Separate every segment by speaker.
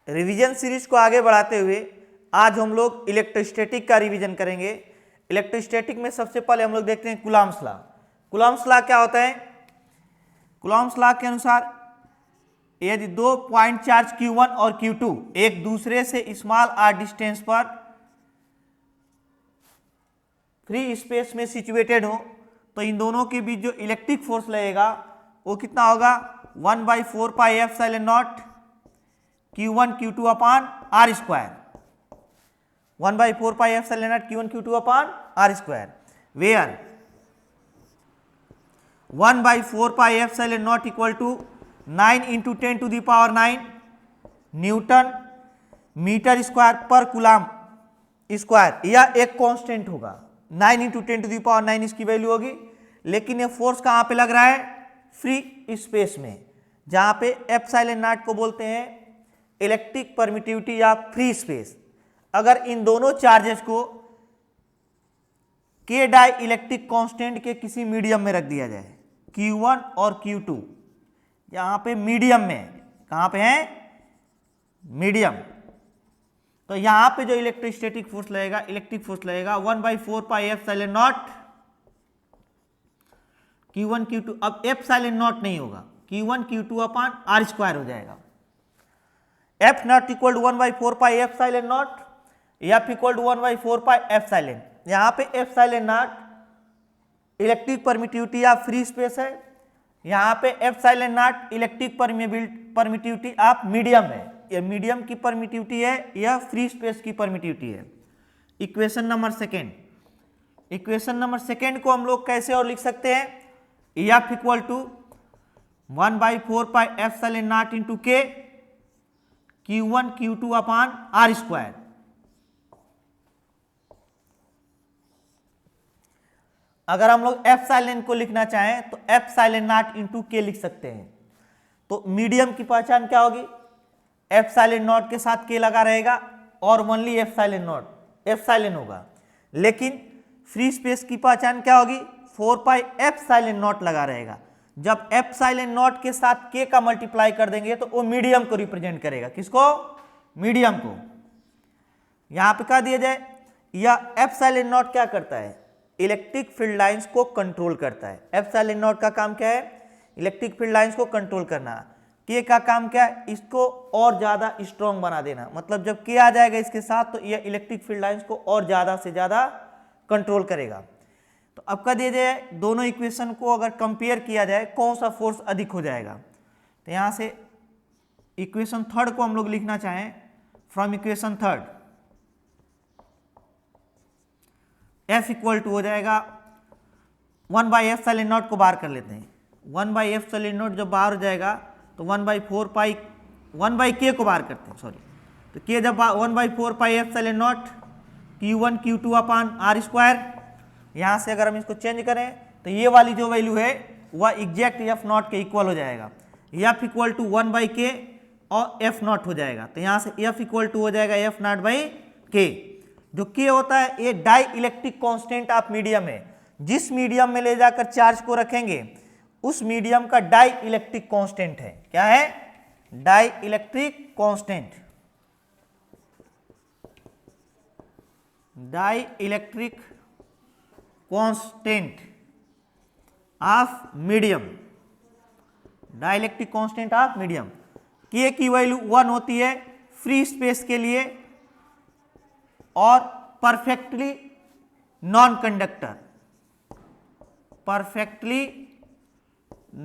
Speaker 1: Revision series को आगे बढ़ाते हुए आज हम लोग इलेक्ट्रोस्टैटिक का रिवीजन करेंगे। इलेक्ट्रोस्टैटिक में सबसे पहले हम लोग देखते हैं कूलॉम्स लॉ। कूलॉम्स लॉ क्या होता है? कूलॉम्स लॉ के अनुसार यदि दो पॉइंट चार्ज Q1 और Q2 एक दूसरे से स्मॉल r डिस्टेंस पर फ्री स्पेस में सिचुएटेड हो तो इन दोनों के बीच जो इलेक्ट्रिक फोर्स लगेगा वो कितना होगा 1/4 pi epsilon naught Q1 Q2 upon r square. 1/4 pi epsilon naught Q1 Q2 upon r square, where 1/4 pi epsilon naught equal to 9 into 10 to the power 9 newton metre square पर coulomb square. यह एक constant होगा, 9 into 10 to the power 9 इसकी value होगी। लेकिन ये force कहां पे लग रहा है? फ्री स्पेस में, जहां पे एप्सिलॉन नॉट को बोलते हैं इलेक्ट्रिक परमिटिविटी या फ्री स्पेस। अगर इन दोनों चार्जेस को के डाई इलेक्ट्रिक कांस्टेंट के किसी मीडियम में रख दिया जाए, Q1 और Q2 यहां पे मीडियम में, कहां पे है? मीडियम। तो यहां पे जो इलेक्ट्रोस्टैटिक फोर्स लगेगा, इलेक्ट्रिक फोर्स लगेगा 1/4 pi epsilon naught Q1 Q2। अब एप्सिलॉन नॉट नहीं होगा, Q1 Q2 upon r square हो जाएगा। F naught equal to 1/4 pi epsilon naught, F equal to 1/4 pi epsilon. यहां पे एप्सिलॉन नॉट इलेक्ट्रिक परमिटिविटी या फ्री स्पेस है, यहां पे epsilon naught electric permittivity of medium है। यह मीडियम की परमिटिविटी है, यह फ्री स्पेस की परमिटिविटी है। Equation number second, equation number second को हम लोग कैसे और लिख सकते हैं? F equal to 1/4 pi epsilon naught into के Q1 Q2 upon r square. अगर हम लोग एप्सिलॉन को लिखना चाहें तो एप्सिलॉन नॉट इंटू के लिख सकते हैं। तो मीडियम की पहचान क्या होगी? एप्सिलॉन नॉट के साथ के लगा रहेगा और ओनली एप्सिलॉन नॉट एप्सिलॉन होगा। लेकिन फ्री स्पेस की पहचान क्या होगी? 4 पाई एप्सिलॉन नॉट लगा रहेगा। जब एप्सिलॉन नॉट के साथ के का मल्टीप्लाई कर देंगे तो वो मीडियम को रिप्रेजेंट करेगा। किसको? मीडियम को। यहां पे क्या दिया जाए? यह एप्सिलॉन नॉट क्या करता है? इलेक्ट्रिक फील्ड लाइंस को कंट्रोल करता है। एप्सिलॉन नॉट का काम क्या है? इलेक्ट्रिक फील्ड लाइंस को कंट्रोल करना। के का काम क्या है? इसको और ज्यादा स्ट्रॉन्ग बना देना। मतलब जब के आ जाएगा इसके साथ तो यह इलेक्ट्रिक फील्ड लाइंस को और ज्यादा से ज्यादा कंट्रोल करेगा। तो अब क्या दिया जाए? दोनों इक्वेशन को अगर कंपेयर किया जाए कौन सा फोर्स अधिक हो जाएगा, तो यहां से इक्वेशन थर्ड को हम लोग लिखना चाहें from equation third, F equal to हो जाएगा 1/एप्सिलॉन नॉट को बाहर कर लेते हैं। 1/एप्सिलॉन नॉट जब बाहर हो जाएगा तो 1/4 पाई 1/k को बाहर करते हैं, सॉरी। तो k जब 1/4 pi epsilon naught Q1 Q2 upon r square. यहां से अगर हम इसको चेंज करें तो ये वाली जो वैल्यू है वह एग्जैक्ट F नॉट के इक्वल हो जाएगा। F इक्वल टू 1/k और F नॉट हो जाएगा। तो यहां से F इक्वल टू हो जाएगा F नॉट बाई k। जो k होता है ये dielectric constant of medium है। जिस मीडियम में ले जाकर चार्ज को रखेंगे उस मीडियम का डाई इलेक्ट्रिक कांस्टेंट है। क्या है? Dielectric constant, dielectric constant of medium, dielectric constant of medium. K की वैल्यू 1 होती है फ्री स्पेस के लिए और perfectly non conductor, perfectly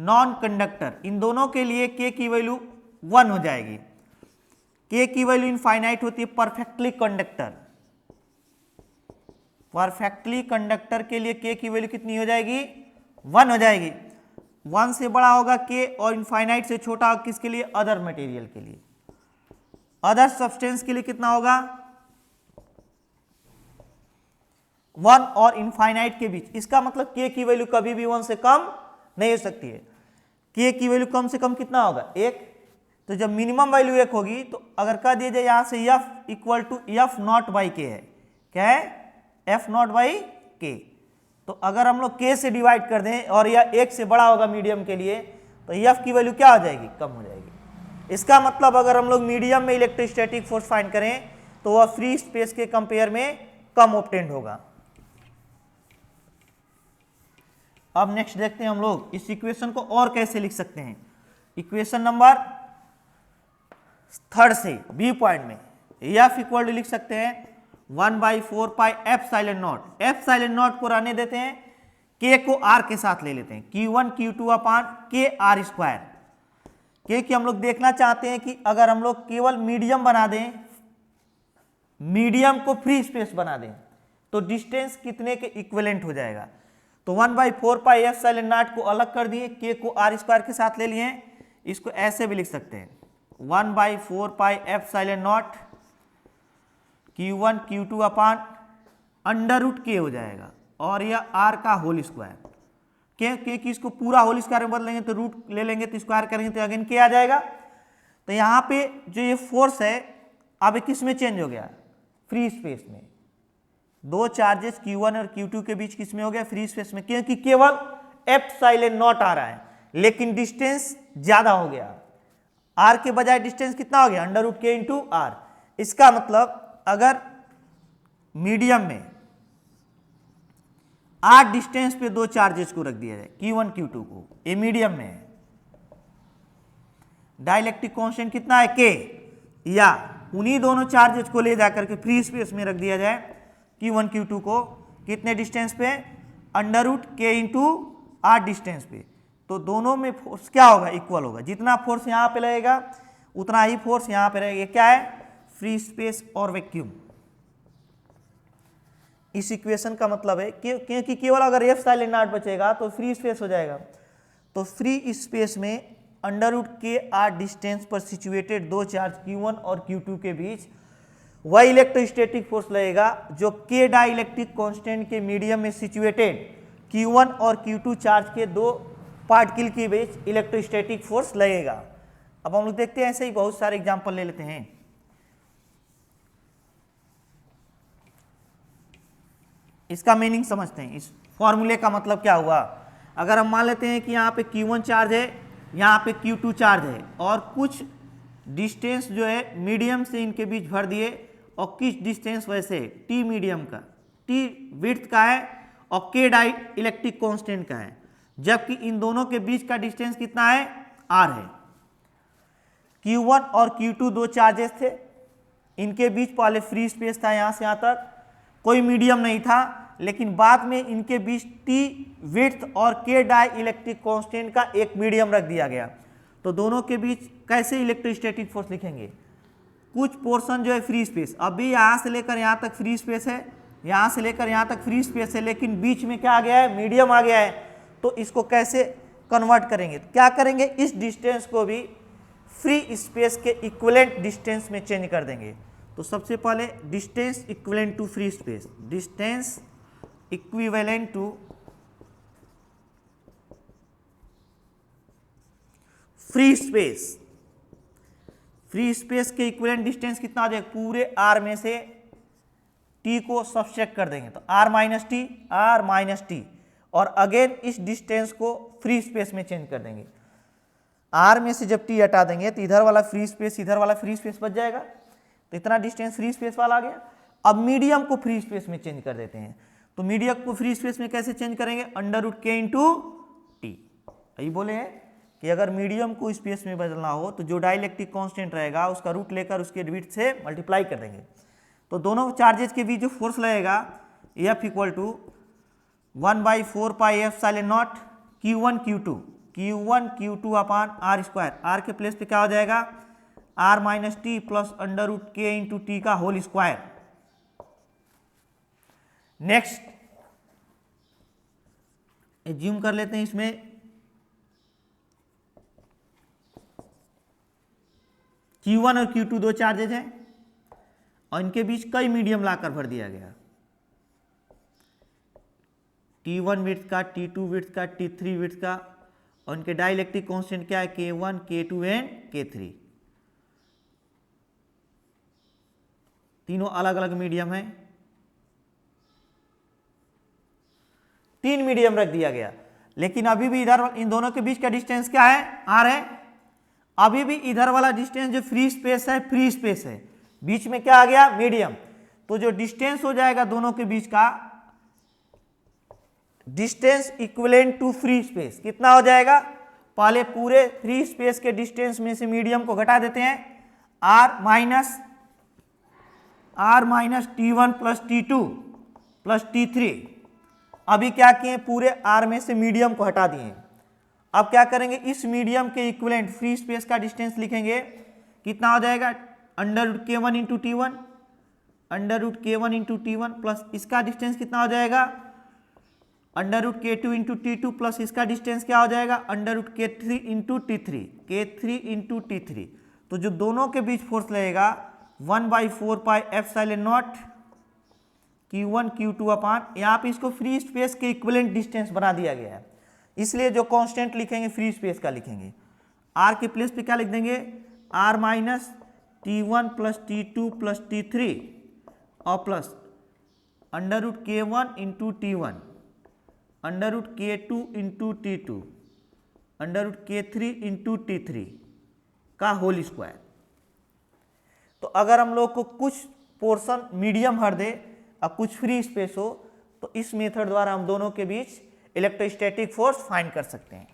Speaker 1: non conductor, इन दोनों के लिए के की वैल्यू 1 हो जाएगी। के की वैल्यू इनफाइनाइट होती है परफेक्टली कंडक्टर। परफेक्टली कंडक्टर के लिए के की वैल्यू कितनी हो जाएगी? 1 हो जाएगी। 1 से बड़ा होगा के और इनफाइनाइट से छोटा होगा किसके लिए? अदर मटेरियल के लिए। अदर सब्सटेंस के लिए कितना होगा? 1 और इनफाइनाइट के बीच। इसका मतलब के की वैल्यू कभी भी 1 से कम नहीं हो सकती है। के की वैल्यू कम से कम कितना होगा? 1। तो जब मिनिमम वैल्यू 1 होगी तो अगर कह दिया जाए यहां से F equal to F naught by K है। क्या है? F नॉट बाई के। तो अगर हम लोग k से डिवाइड कर दें और यह 1 से बड़ा होगा मीडियम के लिए तो F की वैल्यू क्या हो जाएगी? कम हो जाएगी। इसका मतलब अगर हम लोग मीडियम में इलेक्ट्रोस्टैटिक फोर्स फाइंड करें तो वह फ्री स्पेस के कंपेयर में कम ऑब्टेंड होगा। अब नेक्स्ट देखते हैं हम लोग इस इक्वेशन को और कैसे लिख सकते हैं। इक्वेशन नंबर 3 से बी पॉइंट में एफ इक्वल टू लिख सकते हैं 1/4 pi epsilon not. Epsilon not को रहने देते हैं, के को आर के साथ ले लेते हैं, Q1 Q2 अपान के आर स्क्वायर। क्योंकि हम लोग देखना चाहते हैं कि अगर हम लोग केवल मीडियम बना दें, मीडियम को फ्री स्पेस बना दें तो डिस्टेंस कितने के इक्विवेलेंट हो जाएगा। तो 1/4 पाई एप्सिलॉन नॉट को अलग कर दिए, के को आर स्क्वायर के साथ ले लिए। इसको ऐसे भी लिख सकते हैं 1/4 pi epsilon naught Q1 Q2 upon under root K हो जाएगा और यह आर का होल स्क्वायर। क्योंकि इसको पूरा होल स्क्वायर में बदलेंगे तो रूट ले लेंगे तो स्क्वायर करेंगे तो अगेन के आ जाएगा। तो यहाँ पे जो ये फोर्स है अब किस में चेंज हो गया, फ्री स्पेस में। दो चार्जेस Q1 और Q2 के बीच किस में हो गया, फ्री स्पेस में, क्योंकि केवल एप्सिलॉन नॉट आ रहा है लेकिन डिस्टेंस ज्यादा हो गया। आर के बजाय डिस्टेंस कितना हो गया, under root K into are. इसका मतलब अगर मीडियम में आर डिस्टेंस पे दो चार्जेस को रख दिया जाए Q1 Q2 को, ये मीडियम में है, डाइलेक्ट्रिक कांस्टेंट कितना है के, या उन्हीं दोनों चार्जेस को ले जाकर के फ्री स्पेस में रख दिया जाए Q1 Q2 को कितने डिस्टेंस पे, under root K into are distance पे, तो दोनों में फोर्स क्या होगा, इक्वल होगा। जितना फोर्स यहाँ पे लगेगा उतना ही फोर्स यहाँ पे रहेगा। क्या है, फ्री स्पेस और वैक्यूम। इस इक्वेशन का मतलब है क्योंकि केवल अगर एप्सिलॉन नॉट बचेगा तो फ्री स्पेस हो जाएगा। तो फ्री स्पेस में अंडर रूट के आर डिस्टेंस पर सिचुएटेड दो चार्ज Q1 और Q2 के बीच वह इलेक्ट्रोस्टैटिक फोर्स लगेगा जो के डाइलेक्ट्रिक कांस्टेंट के मीडियम में सिचुएटेड Q1 और Q2 चार्ज के दो पार्टिकल के बीच इलेक्ट्रोस्टैटिक फोर्स लगेगा। अब हम लोग देखते हैं, ऐसे ही बहुत सारे एग्जांपल ले लेते हैं। इसका मीनिंग समझते हैं, इस फॉर्मूले का मतलब क्या हुआ। अगर हम मान लेते हैं कि यहाँ पे Q1 चार्ज है, यहाँ पे Q2 चार्ज है और कुछ डिस्टेंस जो है मीडियम से इनके बीच भर दिए और किस डिस्टेंस वैसे T मीडियम का, T विड्थ का है और K डाई इलेक्ट्रिक कांस्टेंट का है, जबकि इन दोनों के बीच का डिस्टेंस कितना है, R है। Q1 और Q2 दो चार्जेस थे, इनके बीच पहले फ्री स्पेस था, यहाँ से यहाँ तक कोई मीडियम नहीं था, लेकिन बाद में इनके बीच T विड्थ और K डाई इलेक्ट्रिक कांस्टेंट का एक मीडियम रख दिया गया। तो दोनों के बीच कैसे इलेक्ट्रोस्टैटिक फोर्स लिखेंगे, कुछ पोर्शन जो है फ्री स्पेस, अभी यहाँ से लेकर यहाँ तक फ्री स्पेस है, यहाँ से लेकर यहाँ तक फ्री स्पेस है, लेकिन बीच में क्या आ गया है, मीडियम आ गया है। तो इसको कैसे कन्वर्ट करेंगे, क्या करेंगे, इस डिस्टेंस को भी फ्री स्पेस के इक्विवेलेंट डिस्टेंस में चेंज कर देंगे। तो सबसे पहले distance equivalent to free space, distance equivalent to free space, free space के इक्विवेलेंट डिस्टेंस कितना आ जाएगा, पूरे आर में से टी को सब्सट्रैक्ट कर देंगे तो आर माइनस टी, और अगेन इस डिस्टेंस को फ्री स्पेस में चेंज कर देंगे। आर में से जब टी हटा देंगे तो इधर वाला फ्री स्पेस, इधर वाला फ्री स्पेस बच जाएगा, तो इतना डिस्टेंस फ्री स्पेस वाला आ गया। अब मीडियम को फ्री स्पेस में चेंज कर देते हैं, तो मीडियम को फ्री स्पेस में कैसे चेंज करेंगे, under root K into T. यही बोले हैं कि अगर मीडियम को स्पेस में बदलना हो तो जो डाइलेक्ट्रिक कांस्टेंट रहेगा उसका रूट लेकर उसके विड्थ से मल्टीप्लाई कर देंगे। तो दोनों चार्जेस के बीच जो फोर्स लगेगा F equal to 1/4 pi epsilon naught Q1 Q2 upon R square. R के प्लेस पे क्या हो जाएगा, R minus T plus under root K into T का होल स्क्वायर। नेक्स्ट एज्यूम कर लेते हैं, इसमें Q1 और Q2 दो चार्जेज हैं और इनके बीच कई मीडियम लाकर भर दिया गया, T1 विड्थ का, T2 विड्थ का, T3 विड्थ का, और इनके डाइलेक्ट्रिक कांस्टेंट क्या है, K1 K2 एंड K3। तीनों अलग अलग मीडियम है, तीन मीडियम रख दिया गया, लेकिन अभी भी इधर इन दोनों के बीच का डिस्टेंस क्या है, R है। अभी भी इधर वाला डिस्टेंस जो फ्री स्पेस है, फ्री स्पेस है, बीच में क्या आ गया, मीडियम। तो जो डिस्टेंस हो जाएगा दोनों के बीच का, distance equivalent to free space, कितना हो जाएगा, पहले पूरे फ्री स्पेस के डिस्टेंस में से मीडियम को घटा देते हैं, r minus T1 plus T2 plus T3। अभी क्या किए, पूरे r में से मीडियम को हटा दिए। अब क्या करेंगे, इस मीडियम के इक्विवेलेंट फ्री स्पेस का डिस्टेंस लिखेंगे, कितना हो जाएगा, √k1 into T1, √k1 into T1 plus इसका डिस्टेंस कितना हो जाएगा, √k2 इंटू T2 प्लस इसका डिस्टेंस क्या हो जाएगा, √k3 into T3, k3 into T3। तो जो दोनों के बीच फोर्स लगेगा 1/4 pi epsilon naught Q1 Q2 अपान, यहाँ पे इसको फ्री स्पेस के इक्विवेलेंट डिस्टेंस बना दिया गया है, इसलिए जो कांस्टेंट लिखेंगे फ्री स्पेस का लिखेंगे। r के प्लेस पे क्या लिख देंगे, r minus T1 plus T2 plus T3 और plus √k1 into T1, √k2 into T2, √k3 into T3 का होल स्क्वायर। तो अगर हम लोग को कुछ पोर्शन मीडियम भर दे और कुछ फ्री स्पेस हो, तो इस मेथड द्वारा हम दोनों के बीच इलेक्ट्रोस्टैटिक फोर्स फाइंड कर सकते हैं।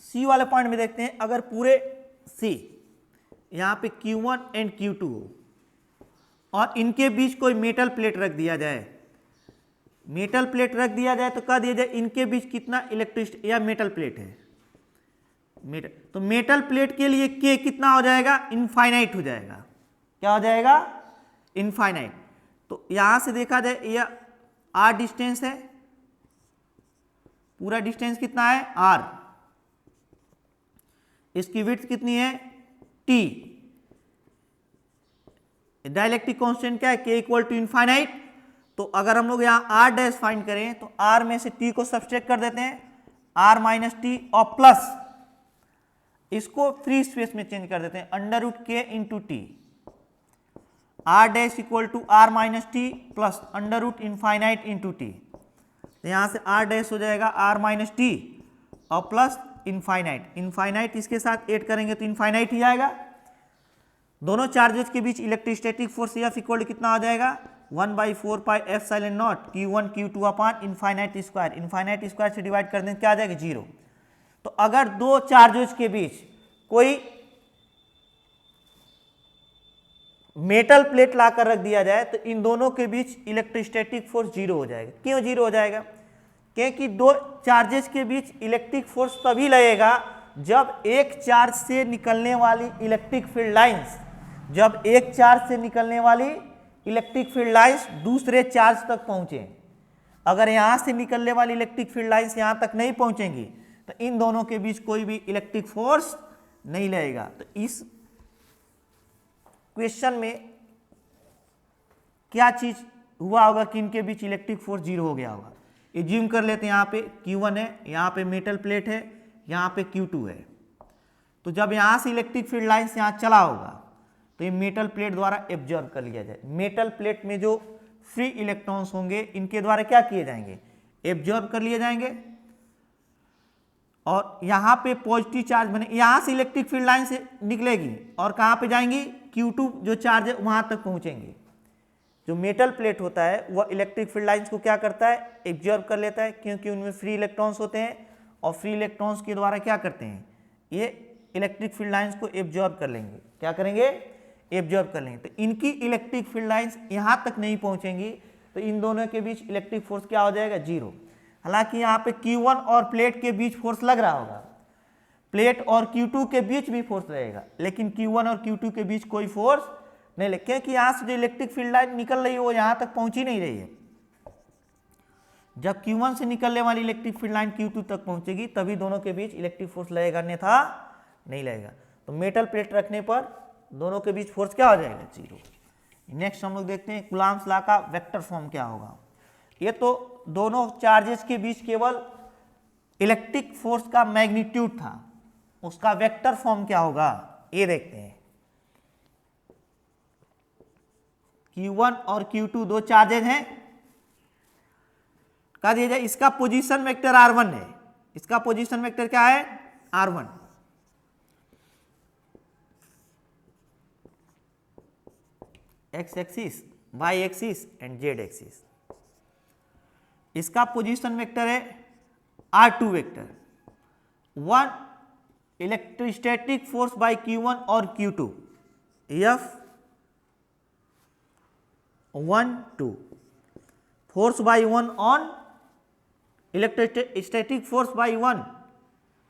Speaker 1: सी वाले पॉइंट में देखते हैं, अगर पूरे सी यहां पे Q1 एंड Q2 हो और इनके बीच कोई मेटल प्लेट रख दिया जाए, मेटल प्लेट रख दिया जाए तो कह दिया जाए इनके बीच कितना इलेक्ट्रिसिटी, या मेटल प्लेट है मेटल, तो मेटल प्लेट के लिए K कितना हो जाएगा, इनफाइनाइट हो जाएगा। क्या हो जाएगा, इनफाइनाइट। तो यहां से देखा जाए यह r डिस्टेंस है, पूरा डिस्टेंस कितना है r, इसकी विड्थ कितनी है t, डाइलेक्ट्रिक कांस्टेंट क्या है, k इक्वल टू इनफाइनाइट। तो अगर हम लोग यहाँ r डैश फाइंड करें तो r में से t को सब्सट्रैक्ट कर देते हैं, r माइनस टी और प्लस इसको फ्री स्पेस में चेंज कर देते हैं, √k into T, r dash equal to r minus T plus √इनफाइनाइट इंटू टी। तो यहाँ से r डैश हो जाएगा r माइनस टी और प्लस इनफाइनाइट, इनफाइनाइट इसके साथ ऐड करेंगे तो इनफाइनाइट ही आएगा। दोनों चार्जेस के बीच electrostatic force F equal to कितना हो जाएगा, 1/4 pi epsilon naught Q1 Q2 upon infinite square, infinite square से डिवाइड कर दें क्या आ जाएगा, 0। तो अगर दो चार्जेस के बीच कोई मेटल प्लेट लाकर रख दिया जाए तो इन दोनों के बीच इलेक्ट्रोस्टैटिक फोर्स 0 हो जाएगा। क्यों 0 हो जाएगा, क्योंकि दो चार्जेस के बीच इलेक्ट्रिक फोर्स तभी लगेगा जब एक चार्ज से निकलने वाली इलेक्ट्रिक फील्ड लाइंस, जब एक चार्ज से निकलने वाली इलेक्ट्रिक फील्ड लाइंस दूसरे चार्ज तक पहुंचे। अगर यहां से निकलने वाली इलेक्ट्रिक फील्ड लाइंस यहां तक नहीं पहुंचेंगी तो इन दोनों के बीच कोई भी इलेक्ट्रिक फोर्स नहीं लगेगा। तो इस क्वेश्चन में क्या चीज हुआ होगा कि इनके बीच इलेक्ट्रिक फोर्स 0 हो गया होगा। एज्यूम कर लेते हैं यहाँ पे Q1 है, यहाँ पे मेटल प्लेट है, यहाँ पे Q2 है। तो जब यहाँ से इलेक्ट्रिक फील्ड लाइंस यहाँ चला होगा तो ये मेटल प्लेट द्वारा एब्जॉर्ब कर लिया जाए। मेटल प्लेट में जो फ्री इलेक्ट्रॉन्स होंगे इनके द्वारा क्या किए जाएंगे, एब्जॉर्ब कर लिए जाएंगे। और यहाँ पे पॉजिटिव चार्ज बने, यहाँ से इलेक्ट्रिक फील्ड लाइन से निकलेगी और कहाँ पे जाएंगी, Q2 जो चार्ज है वहाँ तक पहुँचेंगे। जो मेटल प्लेट होता है वह इलेक्ट्रिक फील्ड लाइंस को क्या करता है, एब्जॉर्ब कर लेता है, क्योंकि उनमें फ्री इलेक्ट्रॉन्स होते हैं और फ्री इलेक्ट्रॉन्स के द्वारा क्या करते हैं, ये इलेक्ट्रिक फील्ड लाइंस को एब्जॉर्ब कर लेंगे। क्या करेंगे, एब्जॉर्ब कर लेंगे। तो इनकी इलेक्ट्रिक फील्ड लाइंस यहाँ तक नहीं पहुँचेंगी तो इन दोनों के बीच इलेक्ट्रिक फोर्स क्या हो जाएगा, 0। हालांकि यहाँ पे Q1 और प्लेट के बीच फोर्स लग रहा होगा, प्लेट और Q2 के बीच भी फोर्स लगेगा, लेकिन Q1 और Q2 के बीच कोई फोर्स नहीं लगे, क्योंकि यहाँ से जो इलेक्ट्रिक फील्ड लाइन निकल रही है वो यहाँ तक पहुँच ही नहीं रही है। जब Q1 से निकलने वाली इलेक्ट्रिक फील्ड लाइन Q2 तक पहुँचेगी तभी दोनों के बीच इलेक्ट्रिक फोर्स लगेगा, अन्यथा नहीं लगेगा। तो मेटल प्लेट रखने पर दोनों के बीच फोर्स क्या हो जाएगा, 0। नेक्स्ट हम लोग देखते हैं कूलॉम्स लॉ का वेक्टर फॉर्म क्या होगा। ये तो दोनों चार्जेस के बीच केवल इलेक्ट्रिक फोर्स का मैग्नीट्यूड था, उसका वेक्टर फॉर्म क्या होगा ये देखते हैं। Q1 और Q2 दो चार्जेस हैं, कह दिया जाए इसका पोजीशन वेक्टर r1 है, इसका पोजीशन वेक्टर क्या है r1, x axis, y axis and z axis. इसका पोजीशन वेक्टर है r2 vector. 1 electrostatic force bye q1 और q2, F1 2 force by 1 on electrostatic force by 1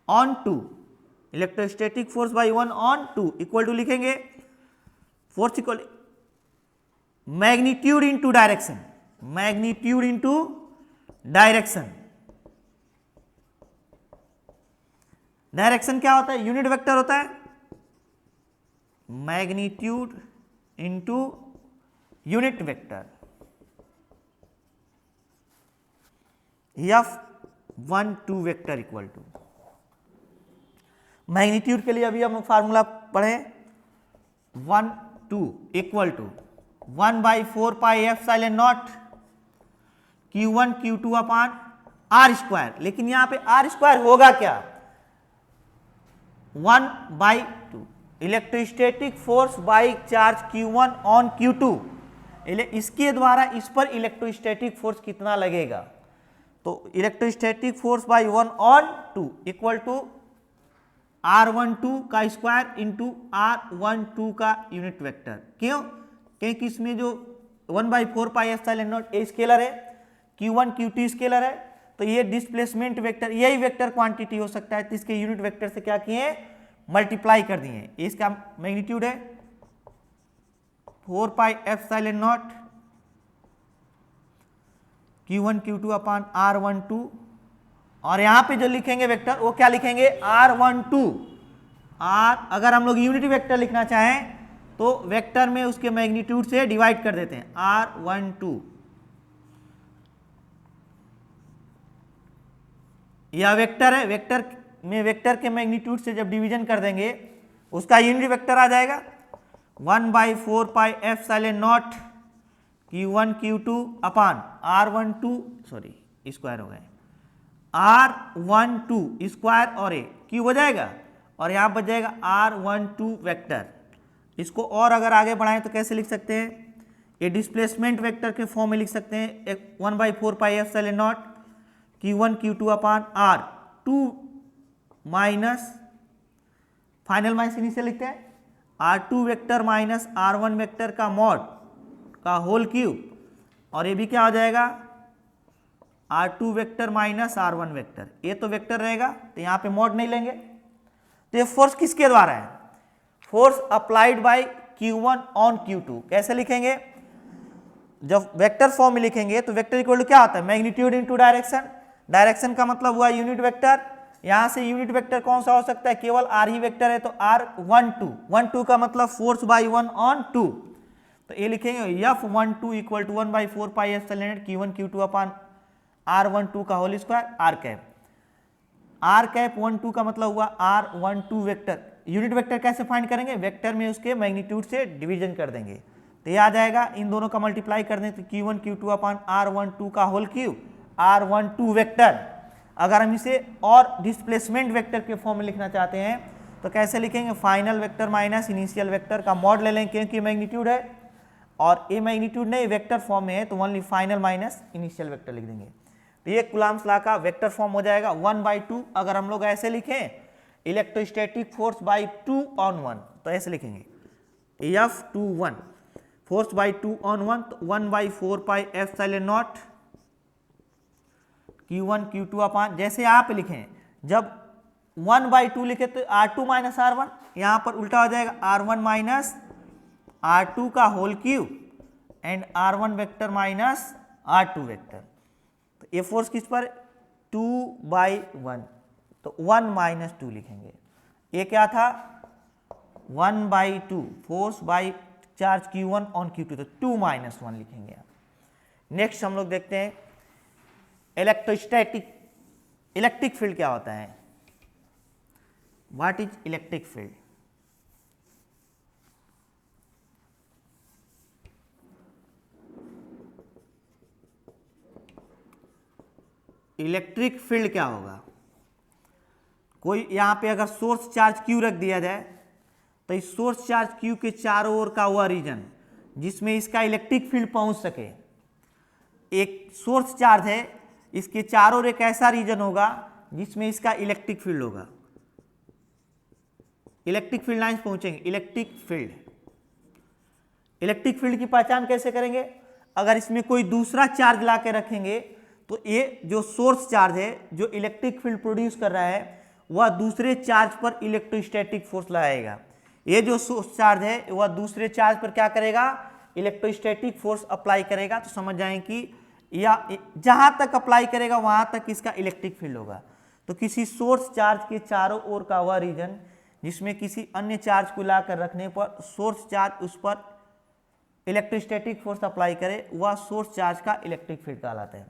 Speaker 1: on 2, electrostatic force by 1 on 2 equal to लिखेंगे force equal magnitude into direction, magnitude into direction. Direction क्या होता है, unit vector होता है, magnitude into unit vector, F1 2 vector equal to. Magnitude के लिए अभी हम फार्मूला पढ़े, 1 2 equal to 1/4 pi epsilon naught Q1 Q2 upon R square. लेकिन यहां पे R स्क्वायर होगा क्या, 1/2 electrostatic force by charge Q1 on Q2, इसके द्वारा इस पर इलेक्ट्रोस्टैटिक फोर्स कितना लगेगा, तो electrostatic force by 1 on 2 equal to R12 का स्क्वायर इंटू R12 का यूनिट वेक्टर। क्यों, क्योंकि इसमें जो 1/4 pi epsilon not a scalar है, Q1 Q2 स्केलर है, तो ये डिस्प्लेसमेंट वेक्टर, यही वेक्टर क्वांटिटी हो सकता है, तो इसके यूनिट वेक्टर से क्या किए, मल्टीप्लाई कर दिए। इसका मैग्नीट्यूड है 4 पाई epsilon naught Q1 Q2 upon R12, और यहां पे जो लिखेंगे वेक्टर वो क्या लिखेंगे R12। अगर हम लोग यूनिट वेक्टर लिखना चाहें तो वेक्टर में उसके मैग्नीट्यूड से डिवाइड कर देते हैं, R12। यह वेक्टर है, वेक्टर में वेक्टर के मैग्नीट्यूड से जब डिवीजन कर देंगे उसका यूनिट वेक्टर आ जाएगा 1/4 pi epsilon naught Q1 Q2 upon R12, sorry square हो गए, R12 स्क्वायर और ए क्यूब हो जाएगा, और यहाँ बच जाएगा R12 वेक्टर। इसको और अगर आगे बढ़ाएं तो कैसे लिख सकते हैं, ये डिस्प्लेसमेंट वेक्टर के फॉर्म में लिख सकते हैं 1/4 pi epsilon naught Q1 Q2 अपान R2 minus final minus initial लिखते हैं R2 vector minus R1 vector का मॉड का होल क्यूब, और ये भी क्या हो जाएगा R2 vector minus R1 vector. ये तो वेक्टर रहेगा तो यहाँ पे मॉड नहीं लेंगे। तो ये फोर्स किसके द्वारा है, force applied by Q1 on Q2। कैसे लिखेंगे, जब वेक्टर फॉर्म में लिखेंगे तो वेक्टर इक्वल टू क्या होता है, मैग्नीट्यूड इनटू डायरेक्शन। डायरेक्शन का मतलब हुआ यूनिट वेक्टर, यहां से यूनिट वेक्टर कौन सा हो सकता है, केवल R ही वेक्टर है, तो R12 का मतलब फोर्स बाई 1 ऑन 2, तो ये लिखेंगे F12 equal to 1/4 pi epsilon Q1 Q2 upon R12 का whole square R cap. R cap 12 का मतलब हुआ R12 वेक्टर। यूनिट वेक्टर कैसे फाइंड करेंगे, वेक्टर में उसके मैग्नीट्यूड से डिवीजन कर देंगे, तो ये आ जाएगा, इन दोनों का मल्टीप्लाई कर दें तो Q1 Q2 अपान R12 का होल क्यूब R12 वेक्टर। अगर हम इसे और डिस्प्लेसमेंट वेक्टर के फॉर्म में लिखना चाहते हैं तो कैसे लिखेंगे, final vector minus initial vector का मॉड ले लेंगे, क्योंकि मैग्नीट्यूड है और ए मैग्नीट्यूड नहीं वेक्टर फॉर्म में है, तो only final minus initial vector लिख देंगे। तो ये कूलम्ब्स लॉ का वेक्टर फॉर्म हो जाएगा 1/2। अगर हम लोग ऐसे लिखें इलेक्ट्रोस्टैटिक फोर्स बाई 2 ऑन 1, तो ऐसे लिखेंगे F21 फोर्स बाई 2 ऑन 1, तो 1/4 pi epsilon naught Q1 Q2 अपान, जैसे आप लिखें जब 1/2 लिखे तो R2 माइनस R1, यहां पर उल्टा हो जाएगा R1 माइनस R2 का whole cube and R1 vector minus R2 vector. तो ये फोर्स किस पर, 2/1, तो 1 माइनस 2 लिखेंगे। ये क्या था 1/2 force by charge Q1 on Q2, तो 2 माइनस 1 लिखेंगे आप। नेक्स्ट हम लोग देखते हैं इलेक्ट्रोस्टैटिक, इलेक्ट्रिक फील्ड क्या होता है, what is electric field. Electric field क्या होगा, कोई यहाँ पे अगर सोर्स चार्ज Q रख दिया जाए तो इस सोर्स चार्ज Q के चारों ओर का वह रीजन जिसमें इसका इलेक्ट्रिक फील्ड पहुंच सके, एक सोर्स चार्ज है, इसके चारों ओर एक ऐसा रीजन होगा जिसमें इसका इलेक्ट्रिक फील्ड होगा, इलेक्ट्रिक फील्ड लाइंस पहुंचेंगे। इलेक्ट्रिक फील्ड की पहचान कैसे करेंगे, अगर इसमें कोई दूसरा चार्ज ला के रखेंगे तो ये जो सोर्स चार्ज है जो इलेक्ट्रिक फील्ड प्रोड्यूस कर रहा है वह दूसरे चार्ज पर इलेक्ट्रोस्टैटिक फोर्स लगाएगा। ये जो सोर्स चार्ज है वह दूसरे चार्ज पर क्या करेगा, इलेक्ट्रोस्टैटिक फोर्स अप्लाई करेगा। तो समझ जाएं कि या जहां तक अप्लाई करेगा वहां तक इसका इलेक्ट्रिक फील्ड होगा। तो किसी सोर्स चार्ज के चारों ओर का वह रीजन जिसमें किसी अन्य चार्ज को लाकर रखने पर सोर्स चार्ज उस पर इलेक्ट्रोस्टैटिक फोर्स अप्लाई करे वह सोर्स चार्ज का इलेक्ट्रिक फील्ड कहलाता है।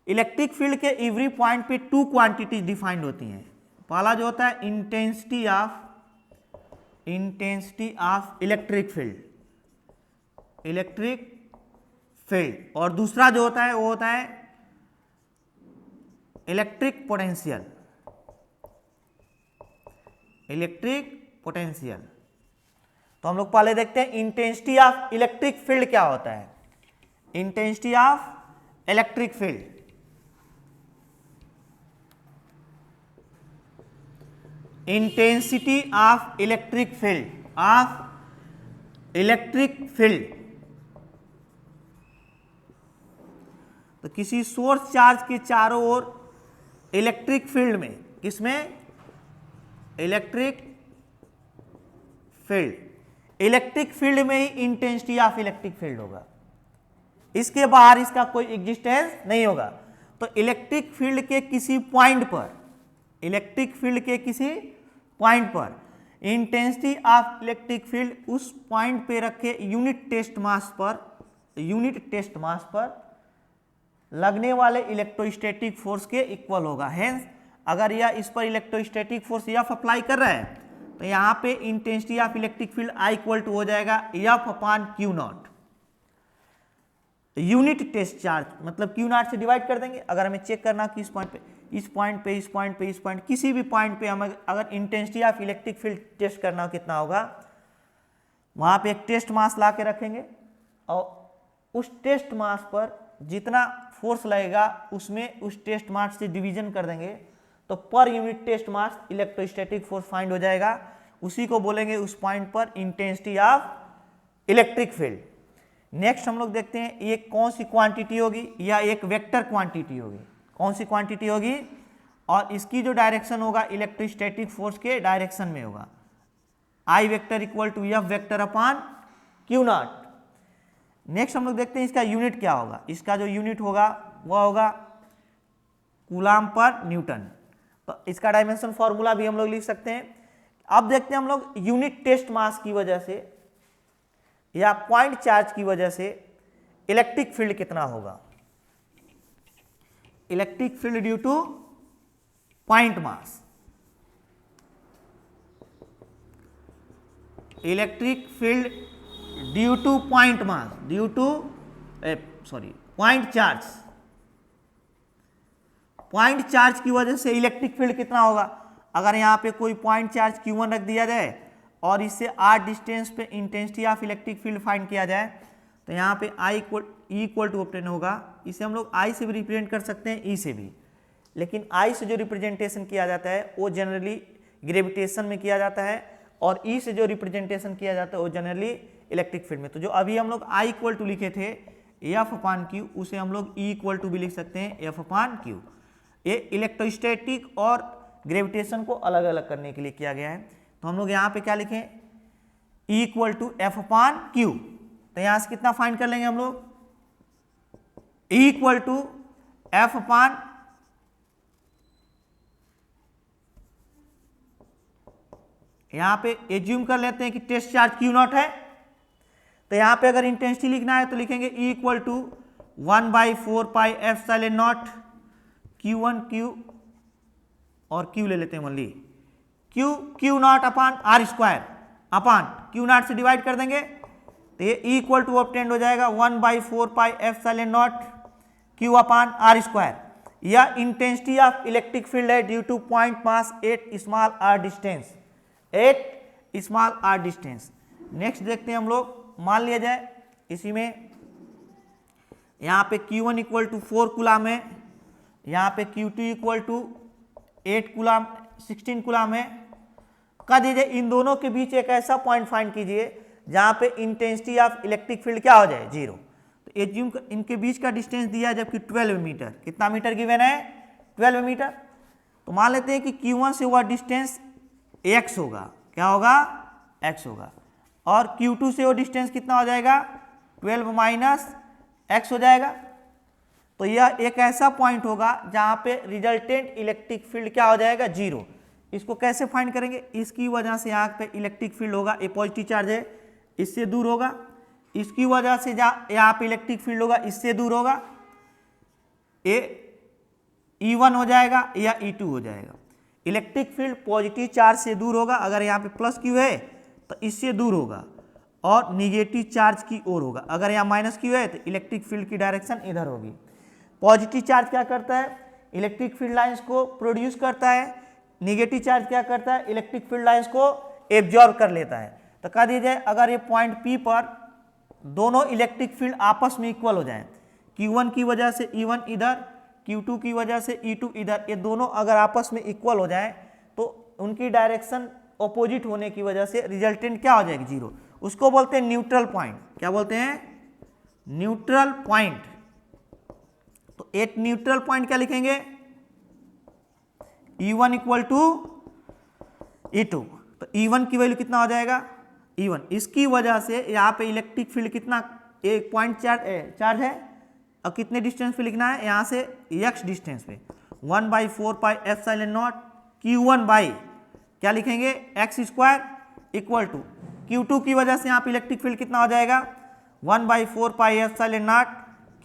Speaker 1: इलेक्ट्रिक फील्ड के एवरी पॉइंट पे टू क्वांटिटीज डिफाइंड होती हैं। पहला जो होता है इंटेंसिटी ऑफ इलेक्ट्रिक फील्ड, और दूसरा जो होता है वो होता है इलेक्ट्रिक पोटेंशियल। तो हम लोग पहले देखते हैं इंटेंसिटी ऑफ इलेक्ट्रिक फील्ड क्या होता है। Intensity of electric field, intensity of electric field, तो किसी सोर्स चार्ज के चारों ओर इलेक्ट्रिक फील्ड में, किसमें, इलेक्ट्रिक फील्ड में ही इंटेंसिटी ऑफ इलेक्ट्रिक फील्ड होगा, इसके बाहर इसका कोई एग्जिस्टेंस नहीं होगा। तो इलेक्ट्रिक फील्ड के किसी पॉइंट पर इंटेंसिटी ऑफ इलेक्ट्रिक फील्ड उस पॉइंट पे रखे यूनिट टेस्ट मास पर लगने वाले इलेक्ट्रोस्टैटिक फोर्स के इक्वल होगा। हेंस अगर यह इस पर इलेक्ट्रोस्टैटिक फोर्स F अप्लाई कर रहा है तो यहाँ पे intensity of electric field I equal to हो जाएगा F upon Q naught. Unit test charge मतलब क्यू नॉट से डिवाइड कर देंगे। अगर हमें चेक करना कि इस पॉइंट पे किसी भी पॉइंट पे हमें अगर intensity of electric field test करना हो कितना होगा, वहां पे एक टेस्ट मास ला के रखेंगे और उस टेस्ट मास पर जितना फोर्स लगेगा उसमें उस टेस्ट मास से डिवीजन कर देंगे तो पर यूनिट टेस्ट मास इलेक्ट्रोस्टैटिक फोर्स फाइंड हो जाएगा। उसी को बोलेंगे उस पॉइंट पर intensity of electric field. Next हम लोग देखते हैं ये कौन सी क्वांटिटी होगी, या एक वेक्टर क्वांटिटी होगी। कौन सी क्वांटिटी होगी, और इसकी जो डायरेक्शन होगा इलेक्ट्रोस्टैटिक फोर्स के डायरेक्शन में होगा। I vector equal to F vector upon Q naught. Next हम लोग देखते हैं इसका यूनिट क्या होगा। इसका जो यूनिट होगा वह होगा कूलाम पर न्यूटन। तो इसका डायमेंशन फॉर्मूला भी हम लोग लिख सकते हैं। अब देखते हैं हम लोग यूनिट टेस्ट मास की वजह से या पॉइंट चार्ज की वजह से इलेक्ट्रिक फील्ड कितना होगा। Electric field due to point mass, electric field due to point mass, point charge. Point charge की वजह से इलेक्ट्रिक फील्ड कितना होगा। अगर यहाँ पे कोई पॉइंट चार्ज Q1 रख दिया जाए और इससे r डिस्टेंस पे intensity of electric field find किया जाए तो यहाँ पे I इक्वल टू ऑब्टेन होगा। इसे हम लोग I से भी रिप्रेजेंट कर सकते हैं, E से भी, लेकिन I से जो रिप्रेजेंटेशन किया जाता है वो जनरली ग्रेविटेशन में किया जाता है और E से जो रिप्रेजेंटेशन किया जाता है वो जनरली इलेक्ट्रिक फील्ड में। तो जो अभी हम लोग I इक्वल टू लिखे थे F अपॉन क्यू, उसे हम लोग E इक्वल टू भी लिख सकते हैं F अपॉन क्यू। ये इलेक्ट्रोस्टैटिक और ग्रेविटेशन को अलग अलग करने के लिए किया गया है। तो हम लोग यहाँ पे क्या लिखें, E equal to F upon Q. तो यहाँ से कितना फाइंड कर लेंगे हम लोग, E equal to F upon यहाँ पे एज्यूम कर लेते हैं कि टेस्ट चार्ज Q नॉट है। तो यहाँ पे अगर इंटेंसिटी लिखना है तो लिखेंगे E equal to 1/4 pi epsilon naught Q1 Q और Q ले लेते हैं only Q naught upon R square upon Q naught से डिवाइड कर देंगे तो ये E इक्वल टू ऑब्टेन्ड हो जाएगा 1/4 pi epsilon naught Q upon R square. या इंटेंसिटी ऑफ इलेक्ट्रिक फील्ड है due to point mass at small R distance, at small R distance. Next देखते हैं हम लोग, मान लिया जाए इसी में यहाँ पे Q1 इक्वल टू 4 कूलाम है, यहाँ पे Q2 equal to 8 coulomb 16 coulomb है। कह दीजिए इन दोनों के बीच एक ऐसा पॉइंट फाइंड कीजिए जहाँ पे इंटेंसिटी ऑफ इलेक्ट्रिक फील्ड क्या हो जाए, जीरो। तो एज्यूम इनके बीच का डिस्टेंस दिया है जबकि 12 मीटर, कितना मीटर गिवन है, 12 मीटर। तो मान लेते हैं कि Q1 से वह डिस्टेंस x होगा, क्या होगा, x होगा, और Q2 से वो डिस्टेंस कितना हो जाएगा, 12 माइनस x हो जाएगा। तो यह एक ऐसा पॉइंट होगा जहाँ पे रिजल्टेंट इलेक्ट्रिक फील्ड क्या हो जाएगा, जीरो। इसको कैसे फाइंड करेंगे, इसकी वजह से यहाँ पे इलेक्ट्रिक फील्ड होगा, ये पॉजिटिव चार्ज है, इससे दूर होगा, इसकी वजह से यहाँ पे इलेक्ट्रिक फील्ड होगा, इससे दूर होगा, ये E1 हो जाएगा या E2 हो जाएगा। इलेक्ट्रिक फील्ड पॉजिटिव चार्ज से दूर होगा, अगर यहाँ पे प्लस क्यू है तो इससे दूर होगा, और निगेटिव चार्ज की ओर होगा, अगर यहाँ माइनस क्यू है तो इलेक्ट्रिक फील्ड की डायरेक्शन इधर होगी। पॉजिटिव चार्ज क्या करता है, इलेक्ट्रिक फील्ड लाइंस को प्रोड्यूस करता है, निगेटिव चार्ज क्या करता है, इलेक्ट्रिक फील्ड लाइंस को एब्जॉर्ब कर लेता है। तो कह दीजिए अगर ये पॉइंट P पर दोनों इलेक्ट्रिक फील्ड आपस में इक्वल हो जाए, Q1 की वजह से E1 इधर, Q2 की वजह से E2 इधर, ये दोनों अगर आपस में इक्वल हो जाए तो उनकी डायरेक्शन ऑपोजिट होने की वजह से रिजल्टेंट क्या हो जाएगी, जीरो। उसको बोलते हैं न्यूट्रल पॉइंट, क्या बोलते हैं, न्यूट्रल पॉइंट। तो एक न्यूट्रल पॉइंट क्या लिखेंगे, E1 इक्वल टू E2। तो E1 की वैल्यू कितना हो जाएगा, E1, इसकी वजह से यहाँ पे इलेक्ट्रिक फील्ड कितना, एक पॉइंट चार्ज है, और कितने डिस्टेंस पे लिखना है, यहाँ से x डिस्टेंस पे 1/4 pi epsilon naught Q1 by क्या लिखेंगे, x square equal to Q2 की वजह से यहाँ पे इलेक्ट्रिक फील्ड कितना हो जाएगा, 1/4 pi epsilon naught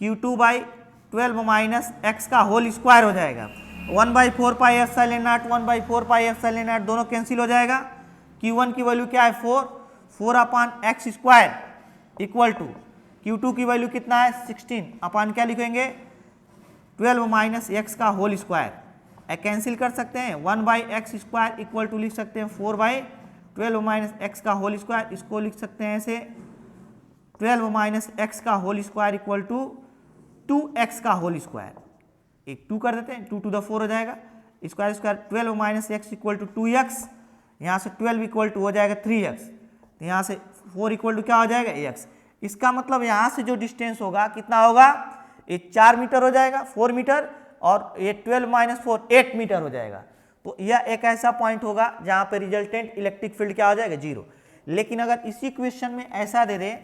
Speaker 1: Q2 by 12 minus x का होल स्क्वायर हो जाएगा। 1/4 pi epsilon naught 1/4 pi epsilon naught दोनों कैंसिल हो जाएगा। Q1 की वैल्यू क्या है, 4 upon x square equal to Q2 की वैल्यू कितना है, 16 अपान क्या लिखेंगे, 12 माइनस x का होल स्क्वायर। कैंसिल कर सकते हैं, 1/x स्क्वायर इक्वल टू लिख सकते हैं 4/12 माइनस x का होल स्क्वायर, इसको लिख सकते हैं ऐसे 12 माइनस x का whole square equal to 2x का होल स्क्वायर, एक 2 कर देते हैं, 2 to the 4 हो जाएगा, square square 12 minus x equal to 2x, यहाँ से 12 इक्वल टू हो जाएगा 3x, यहाँ से 4 इक्वल टू क्या हो जाएगा, x। इसका मतलब यहाँ से जो डिस्टेंस होगा कितना होगा, ये 4 मीटर हो जाएगा, 4 मीटर, और ये 12 माइनस 4 8 मीटर हो जाएगा। तो यह एक ऐसा पॉइंट होगा जहाँ पे रिजल्टेंट इलेक्ट्रिक फील्ड क्या हो जाएगा, जीरो। लेकिन अगर इसी क्वेश्चन में ऐसा दे दे,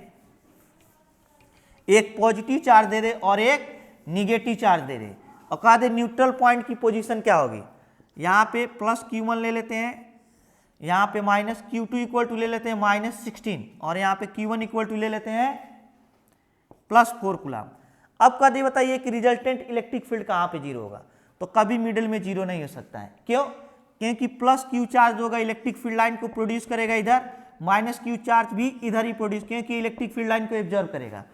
Speaker 1: एक पॉजिटिव चार्ज दे दे और एक निगेटिव चार्ज दे दे, और कहा दे न्यूट्रल पॉइंट की पोजीशन क्या होगी, यहाँ पे प्लस Q1 ले लेते हैं, यहाँ पे माइनस Q2 इक्वल टू ले लेते हैं -16, और यहाँ पे Q1 इक्वल टू ले लेते हैं +4 कूलाम। अब कभी बताइए कि रिजल्टेंट इलेक्ट्रिक फील्ड कहाँ पे जीरो होगा, तो कभी मिडिल में जीरो नहीं हो सकता है। क्यों, क्योंकि प्लस Q चार्ज होगा, इलेक्ट्रिक फील्ड लाइन को प्रोड्यूस करेगा इधर, माइनस Q चार्ज भी इधर ही प्रोड्यूस, क्योंकि इलेक्ट्रिक फील्ड लाइन को एब्जॉर्व करेगा।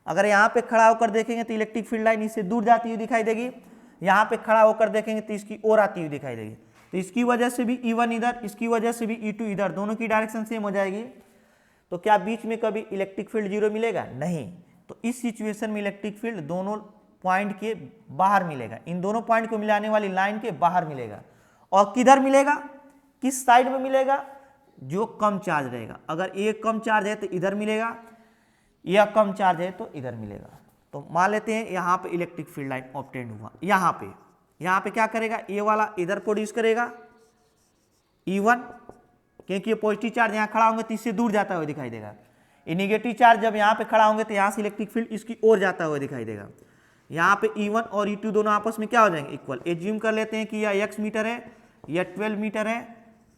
Speaker 1: अगर यहाँ पे खड़ा होकर देखेंगे तो इलेक्ट्रिक फील्ड लाइन इससे दूर जाती हुई दिखाई देगी, यहाँ पे खड़ा होकर देखेंगे तो इसकी ओर आती हुई दिखाई देगी। तो इसकी वजह से भी E1 इधर, इसकी वजह से भी E2 इधर, दोनों की डायरेक्शन सेम हो जाएगी। तो क्या बीच में कभी इलेक्ट्रिक फील्ड जीरो मिलेगा, नहीं। तो इस सिचुएशन में इलेक्ट्रिक फील्ड दोनों पॉइंट के बाहर मिलेगा, इन दोनों पॉइंट को मिलाने वाली लाइन के बाहर मिलेगा। और किधर मिलेगा, किस साइड में मिलेगा, जो कम चार्ज रहेगा। अगर ये कम चार्ज है तो इधर मिलेगा, यह कम चार्ज है तो इधर मिलेगा। तो मान लेते हैं यहाँ पे इलेक्ट्रिक फील्ड लाइन ऑब्टेंड हुआ, यहाँ पे क्या करेगा, ये वाला इधर प्रोड्यूस करेगा E1, क्योंकि ये पॉजिटिव चार्ज यहाँ खड़ा होंगे तो इससे दूर जाता हुआ दिखाई देगा। ये निगेटिव चार्ज जब यहाँ पे खड़ा होंगे तो यहाँ से इलेक्ट्रिक फील्ड इसकी ओर जाता हुआ दिखाई देगा। यहाँ पे E1 और E2 दोनों आपस में क्या हो जाएंगे, इक्वल। एज्यूम कर लेते हैं कि यह x मीटर है, यह 12 मीटर है।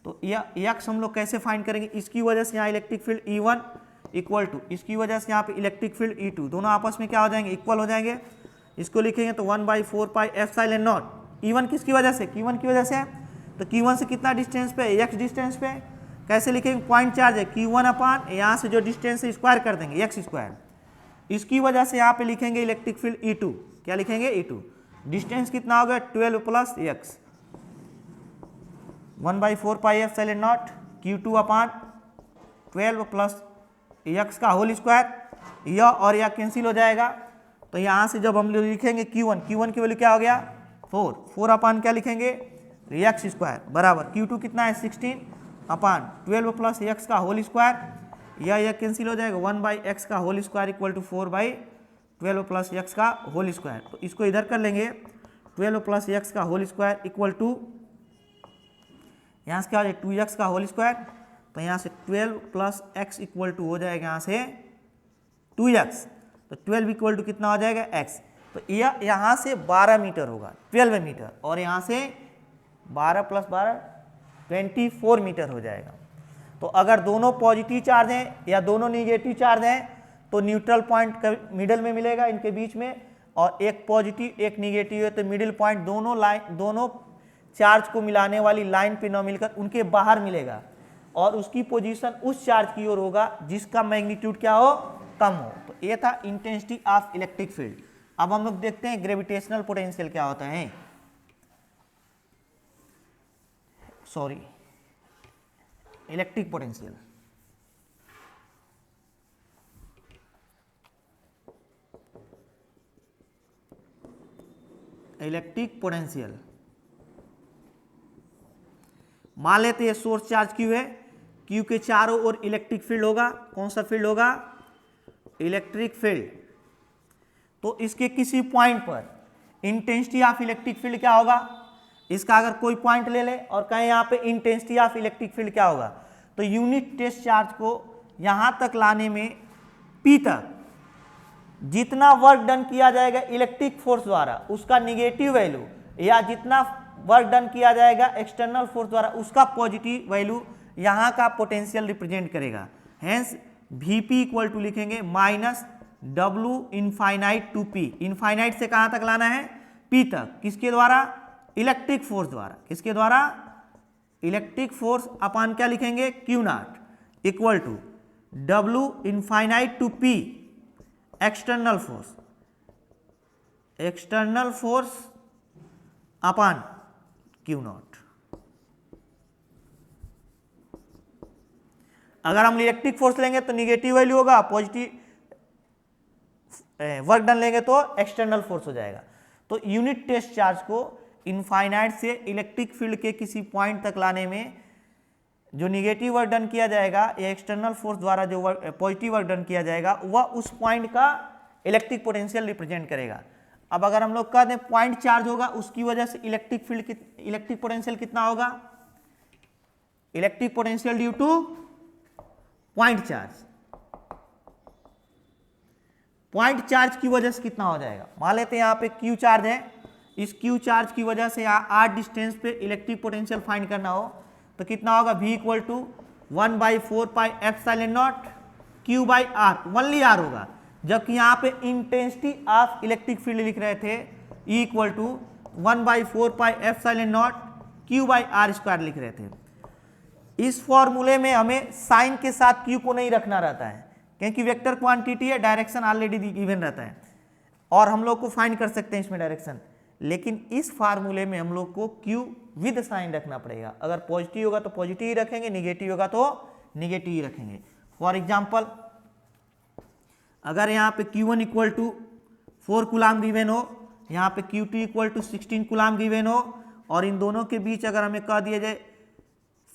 Speaker 1: तो यह x हम लोग कैसे फाइंड करेंगे, इसकी वजह से यहाँ electric field E1 equal to, इसकी वजह से यहाँ पे इलेक्ट्रिक फील्ड E2, दोनों आपस में क्या हो जाएंगे, इक्वल हो जाएंगे। इसको लिखेंगे तो 1/4 पाई एप्सिलॉन नॉट, E1 किसकी वजह से, Q1 की वजह से है। तो Q1 से कितना डिस्टेंस पे, x डिस्टेंस पे, कैसे लिखेंगे, पॉइंट चार्ज है Q1 अपान यहाँ से जो डिस्टेंस है स्क्वायर कर देंगे x स्क्वायर। इसकी वजह से यहाँ पे लिखेंगे इलेक्ट्रिक फील्ड E2, क्या लिखेंगे E2। डिस्टेंस कितना हो गया 12 plus x 1/4 pi epsilon naught Q2 अपान 12 प्लस एक्स का होल स्क्वायर। यह और यह कैंसिल हो जाएगा, तो यहाँ से जब हम लोग लिखेंगे Q1 की वैल्यू क्या हो गया 4 अपान क्या लिखेंगे एक्स स्क्वायर बराबर Q2 कितना है 16 अपान 12 प्लस एक्स का होल स्क्वायर। यह कैंसिल हो जाएगा 1/x का whole square equal to 4/12 plus X का होल स्क्वायर। तो इसको इधर कर लेंगे 12 प्लस एक्स का होल स्क्वायर इक्वल टू यहाँ से क्या हो जाएगा 2x का होल स्क्वायर। तो यहाँ से 12 प्लस एक्स इक्वल टू हो जाएगा यहाँ से 2x। तो 12 इक्वल टू कितना हो जाएगा x। तो यह यहाँ से 12 मीटर होगा 12 मीटर, और यहाँ से 12 प्लस 12 24 मीटर हो जाएगा। तो अगर दोनों पॉजिटिव चार्ज हैं या दोनों निगेटिव चार्ज हैं तो न्यूट्रल पॉइंट मिडल में मिलेगा इनके बीच में, और एक पॉजिटिव एक निगेटिव है तो मिडिल पॉइंट दोनों चार्ज को मिलाने वाली लाइन पे न मिलकर उनके बाहर मिलेगा, और उसकी पोजीशन उस चार्ज की ओर होगा जिसका मैग्नीट्यूड क्या हो कम हो। तो ये था इंटेंसिटी ऑफ इलेक्ट्रिक फील्ड। अब हम लोग देखते हैं ग्रेविटेशनल पोटेंशियल क्या होता है। Sorry, electric potential. Electric potential मान लेते हैं सोर्स चार्ज क्यू है, क्यू के चारों ओर इलेक्ट्रिक फील्ड होगा। कौन सा फील्ड होगा इलेक्ट्रिक फील्ड। तो इसके किसी पॉइंट पर इंटेंसिटी ऑफ इलेक्ट्रिक फील्ड क्या होगा, इसका अगर कोई पॉइंट ले ले और कहें यहाँ पे इंटेंसिटी ऑफ इलेक्ट्रिक फील्ड क्या होगा, तो यूनिट टेस्ट चार्ज को यहाँ तक लाने में P तक जितना वर्क डन किया जाएगा इलेक्ट्रिक फोर्स द्वारा उसका निगेटिव वैल्यू, या जितना वर्क डन किया जाएगा एक्सटर्नल फोर्स द्वारा उसका पॉजिटिव वैल्यू यहाँ का पोटेंशियल रिप्रेजेंट करेगा। हेंस Vp इक्वल टू लिखेंगे minus W infinite to P। Infinite से कहाँ तक लाना है P तक, किसके द्वारा इलेक्ट्रिक फोर्स द्वारा। किसके द्वारा इलेक्ट्रिक फोर्स अपान क्या लिखेंगे Q0 equal to W infinite to P external force upon Q0। अगर हम इलेक्ट्रिक फोर्स लेंगे तो निगेटिव वैल्यू होगा, पॉजिटिव वर्क डन लेंगे तो एक्सटर्नल फोर्स हो जाएगा। तो यूनिट टेस्ट चार्ज को इनफाइनाइट से इलेक्ट्रिक फील्ड के किसी पॉइंट तक लाने में जो निगेटिव वर्क डन किया जाएगा या एक्सटर्नल फोर्स द्वारा जो पॉजिटिव वर्क डन किया जाएगा वह उस पॉइंट का इलेक्ट्रिक पोटेंशियल रिप्रेजेंट करेगा। अब अगर हम लोग कह दें पॉइंट चार्ज होगा उसकी वजह से इलेक्ट्रिक पोटेंशियल कितना होगा, electric potential due to point charge की वजह से कितना हो जाएगा। मान लेते हैं यहाँ पे Q चार्ज है, इस Q चार्ज की वजह से यहाँ r डिस्टेंस पे इलेक्ट्रिक पोटेंशियल फाइंड करना हो तो कितना होगा V equal to 1/4 pi epsilon naught Q by R, only R होगा। जबकि यहाँ पे इंटेंसिटी ऑफ इलेक्ट्रिक फील्ड लिख रहे थे E equal to 1/4 pi epsilon naught Q by R square लिख रहे थे। इस फॉर्मूले में हमें साइन के साथ Q को नहीं रखना रहता है क्योंकि वेक्टर क्वांटिटी है, डायरेक्शन ऑलरेडी गिवन रहता है और हम लोग को फाइंड कर सकते हैं इसमें डायरेक्शन। लेकिन इस फार्मूले में हम लोग को Q विद साइन रखना पड़ेगा। अगर पॉजिटिव होगा तो पॉजिटिव ही रखेंगे, निगेटिव होगा तो निगेटिव ही रखेंगे। फॉर एग्जाम्पल अगर यहाँ पे Q1 equal to 4 coulomb given हो, यहाँ पे Q2 equal to 16 coulomb given हो, और इन दोनों के बीच अगर हमें कह दिया जाए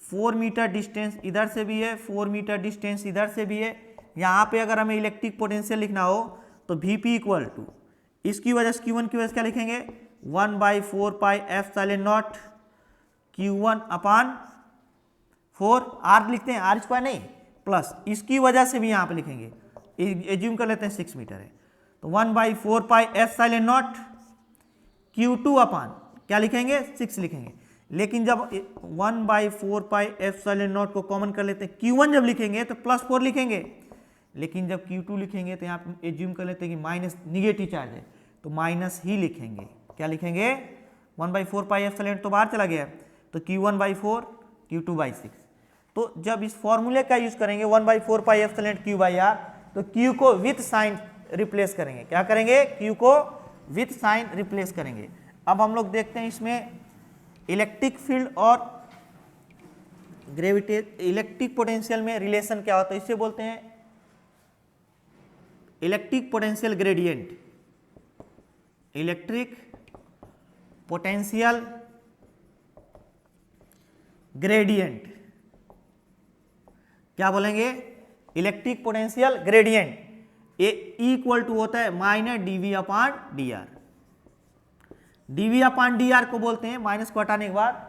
Speaker 1: 4 मीटर डिस्टेंस इधर से भी है, 4 मीटर डिस्टेंस इधर से भी है, यहाँ पे अगर हमें इलेक्ट्रिक पोटेंशियल लिखना हो तो Vp इक्वल टू इसकी वजह से Q1 की वजह से क्या लिखेंगे 1/4 पाई एप्सिलॉन नॉट Q1 अपान 4, R लिखते हैं, R स्क्वायर नहीं, प्लस इसकी वजह से भी यहाँ पे लिखेंगे, एज्यूम कर लेते हैं 6 मीटर है तो 1/4 पाई एप्सिलॉन नॉट Q2 अपान क्या लिखेंगे 6 लिखेंगे। लेकिन जब 1/4 पाई एप्सिलॉन नॉट को कॉमन कर लेते हैं Q1 जब लिखेंगे तो +4 लिखेंगे, लेकिन जब Q2 लिखेंगे तो यहाँ पे एज्यूम कर लेते हैं कि माइनस निगेटिव चार्ज है तो माइनस ही लिखेंगे। क्या लिखेंगे 1/4 पाई एप्सिलॉन तो बाहर चला गया तो Q1/4 Q2/6। तो जब इस फॉर्मूले का यूज करेंगे 1/4 pi epsilon Q by R तो Q को विथ साइन रिप्लेस करेंगे। क्या करेंगे Q को विथ साइन रिप्लेस करेंगे। अब हम लोग देखते हैं इसमें इलेक्ट्रिक फील्ड और इलेक्ट्रिक पोटेंशियल में रिलेशन क्या होता है, इससे बोलते हैं electric potential gradient. Electric potential gradient क्या बोलेंगे, electric potential gradient. A equal to होता है minus DV upon D R. DV upon D R को बोलते हैं, माइनस को हटाने के बाद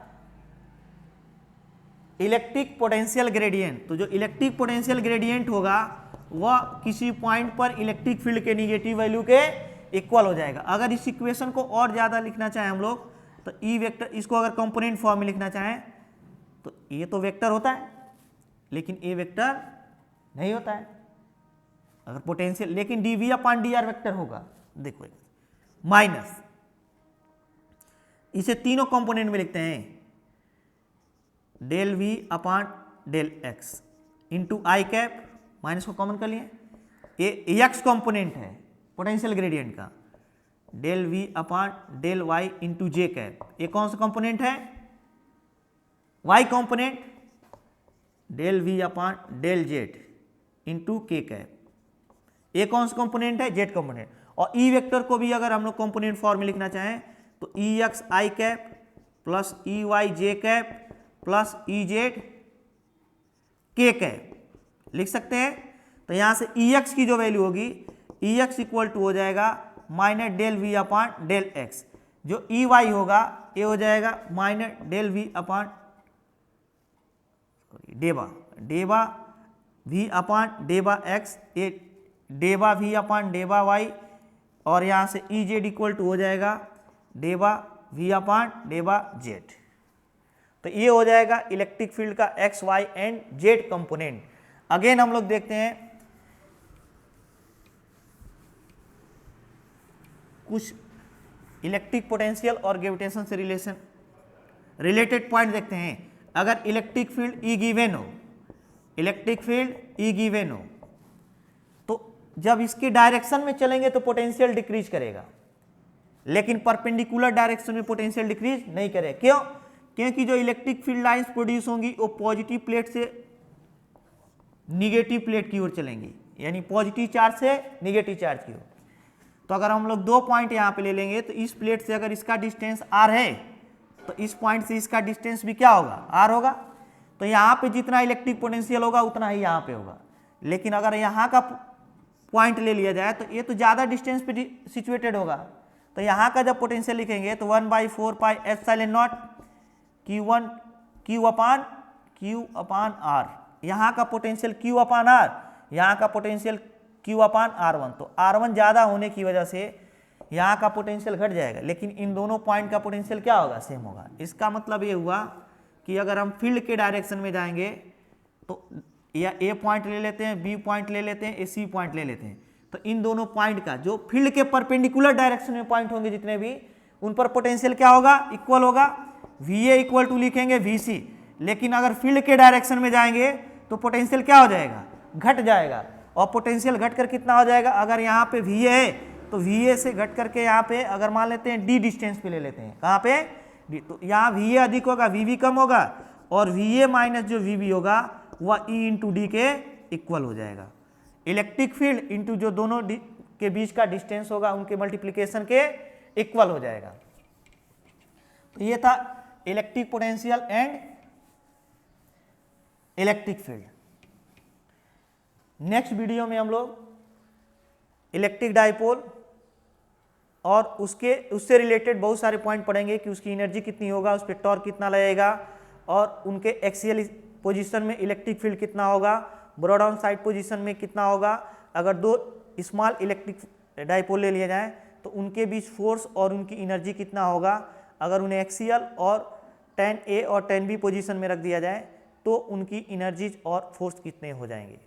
Speaker 1: इलेक्ट्रिक पोटेंशियल ग्रेडियंट। तो जो इलेक्ट्रिक पोटेंशियल ग्रेडियंट होगा वह किसी पॉइंट पर इलेक्ट्रिक फील्ड के निगेटिव वैल्यू के इक्वल हो जाएगा। अगर इस इक्वेशन को और ज्यादा लिखना चाहें हम लोग तो ई वेक्टर, इसको अगर कंपोनेंट फॉर्म में लिखना चाहें तो ये तो वेक्टर होता है लेकिन ए वेक्टर नहीं होता है अगर पोटेंशियल, लेकिन DV upon D R vector होगा। देखो माइनस, इसे तीनों कंपोनेंट में लिखते हैं, del V upon del X into I cap, minus को कॉमन कर लिए, ये एक्स कंपोनेंट है पोटेंशियल ग्रेडियंट का, del V upon del Y into J cap. ये कौन सा कंपोनेंट है, Y component, del V upon del Z into K cap. ये कौन सा कंपोनेंट है, जेड कंपोनेंट। और ई वेक्टर को भी अगर हम लोग कंपोनेंट फॉर्म में लिखना चाहें तो ई एक्स आई कैप प्लस ई वाई जे कैप प्लस ई जेड के कैप लिख सकते हैं। तो यहां से ई एक्स की जो वैल्यू होगी, ई एक्स इक्वल टू हो जाएगा minus del V upon del X. जो ई वाई होगा ये हो जाएगा माइनस डेल वी अपान डेबा, डेबा वी अपान डेबा एक्स, ये डेबा वी अपान डेबा वाई, और यहाँ से ई जेड इक्वल टू हो जाएगा डेबा वी अपान डेबा जेड। तो ये हो जाएगा इलेक्ट्रिक फील्ड का X Y and Z component. Again हम लोग देखते हैं कुछ इलेक्ट्रिक पोटेंशियल और ग्रेविटेशन से रिलेटेड पॉइंट देखते हैं। अगर इलेक्ट्रिक फील्ड ई गिवन हो, इलेक्ट्रिक फील्ड ई गिवन हो तो जब इसके डायरेक्शन में चलेंगे तो पोटेंशियल डिक्रीज करेगा, लेकिन परपेंडिकुलर डायरेक्शन में पोटेंशियल डिक्रीज नहीं करेगा। क्यों? क्योंकि जो इलेक्ट्रिक फील्ड लाइंस प्रोड्यूस होंगी वो पॉजिटिव प्लेट से निगेटिव प्लेट की ओर चलेंगी, यानी पॉजिटिव चार्ज से निगेटिव चार्ज की ओर। तो अगर हम लोग दो पॉइंट यहाँ पे ले लेंगे तो इस प्लेट से अगर इसका डिस्टेंस आर है तो इस पॉइंट से इसका डिस्टेंस भी क्या होगा, आर होगा। तो यहाँ पे जितना इलेक्ट्रिक पोटेंशियल होगा उतना ही यहाँ पे होगा। लेकिन अगर यहाँ का पॉइंट ले लिया जाए तो ये तो ज़्यादा डिस्टेंस पे सिचुएटेड होगा, तो यहाँ का जब पोटेंशियल लिखेंगे तो 1/4 pi epsilon naught Q1 Q upon R. यहाँ का पोटेंशियल Q अपान आर, यहाँ का पोटेंशियल Q अपान R1। तो R1 ज़्यादा होने की वजह से यहाँ का पोटेंशियल घट जाएगा, लेकिन इन दोनों पॉइंट का पोटेंशियल क्या होगा, सेम होगा। इसका मतलब ये हुआ कि अगर हम फील्ड के डायरेक्शन में जाएंगे तो या ए पॉइंट ले लेते हैं, बी पॉइंट ले लेते हैं, ए सी पॉइंट ले लेते हैं, तो इन दोनों पॉइंट का जो फील्ड के परपेंडिकुलर डायरेक्शन में पॉइंट होंगे जितने भी, उन पर पोटेंशियल क्या होगा, इक्वल होगा। VA इक्वल टू लिखेंगे VC, लेकिन अगर फील्ड के डायरेक्शन में जाएंगे तो पोटेंशियल क्या हो जाएगा, घट जाएगा। और पोटेंशियल घट कर कितना हो जाएगा, अगर यहाँ पे VA है तो VA से घट करके यहाँ पे अगर मान लेते हैं D डिस्टेंस पे ले लेते हैं, कहाँ पे D, तो यहाँ VA अधिक होगा, VB कम होगा, और VA माइनस जो VB होगा वह E इंटू डी के इक्वल हो जाएगा। इलेक्ट्रिक फील्ड इंटू जो दोनों के बीच का डिस्टेंस होगा उनके मल्टीप्लीकेशन के इक्वल हो जाएगा। तो ये था electric potential and electric field. Next video में हम लोग इलेक्ट्रिक डाइपोल और उससे रिलेटेड बहुत सारे पॉइंट पढ़ेंगे कि उसकी एनर्जी कितनी होगा, उस पर टॉर्क कितना लगेगा, और उनके एक्सियल पोजीशन में इलेक्ट्रिक फील्ड कितना होगा, ब्रॉड ऑन साइड पोजीशन में कितना होगा। अगर दो स्मॉल इलेक्ट्रिक डाइपोल ले लिए जाएं तो उनके बीच फोर्स और उनकी एनर्जी कितना होगा। अगर उन्हें एक्सियल और 10A और 10B पोजीशन में रख दिया जाए तो उनकी एनर्जीज और फोर्स कितने हो जाएंगे।